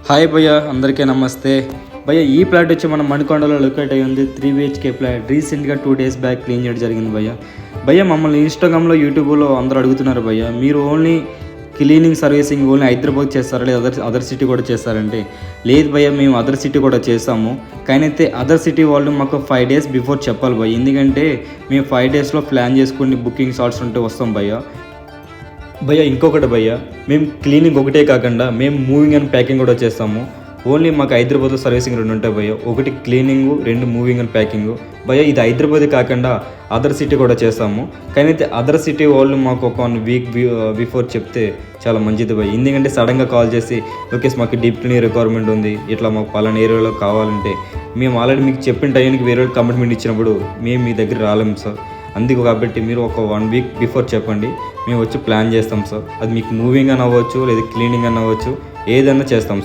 Hi భయ్య, అందరికీ నమస్తే భయ్య. ఈ ప్లాట్ వచ్చి మన మణికొండలో లొకేట్ అయ్యి ఉంది. 3 BHK ప్లాట్. రీసెంట్గా 2 days బ్యాక్ క్లీన్ చేయడం జరిగింది భయ్య. మమ్మల్ని ఇన్స్టాగ్రామ్లో, యూట్యూబ్లో అందరూ అడుగుతున్నారు భయ్య, మీరు only cleaning servicing only Hyderabad చేస్తారా, లేదా అదర్ సిటీ కూడా చేస్తారంటే, లేదు భయ్య మేము అదర్ సిటీ కూడా చేస్తాము. కానీ అయితే అదర్ సిటీ వాళ్ళు మాకు 5 days బిఫోర్ చెప్పాలి భయ్య. ఎందుకంటే మేము 5 daysలో ప్లాన్ చేసుకుని బుకింగ్ షార్ట్స్ ఉంటే వస్తాం భయ్య. ఇంకొకటి భయ్య, మేము క్లీనింగ్ ఒకటే కాకుండా మేము మూవింగ్ అండ్ ప్యాకింగ్ కూడా చేస్తాము. ఓన్లీ మాకు హైదరాబాద్లో సర్వీసింగ్ 2 ఉంటాయి భయ్య. ఒకటి క్లీనింగు, 2 మూవింగ్ అండ్ ప్యాకింగ్ భయ్య. ఇది హైదరాబాద్ కాకుండా అదర్ సిటీ కూడా చేస్తాము. కానీ అయితే అదర్ సిటీ వాళ్ళు మాకు ఒక 1 week బిఫోర్ చెప్తే చాలా మంచిది భయ్య. ఎందుకంటే సడన్గా కాల్ చేసి లోకేష్ మాకు డీప్ క్లీనింగ్ రిక్వైర్మెంట్ ఉంది, ఇట్లా మాకు పలానా ఏరియాలో కావాలంటే మేము ఆల్రెడీ మీకు చెప్పిన టైంకి వేరే కమిట్మెంట్ ఇచ్చినప్పుడు మేము మీ దగ్గర రాలేము సార్. అందుకు కాబట్టి మీరు ఒక 1 week బిఫోర్ చెప్పండి, మేము వచ్చి ప్లాన్ చేస్తాం సార్. అది మీకు మూవింగ్ అని అవ్వచ్చు, లేదా క్లీనింగ్ అని అవ్వచ్చు, ఏదైనా చేస్తాం సార్.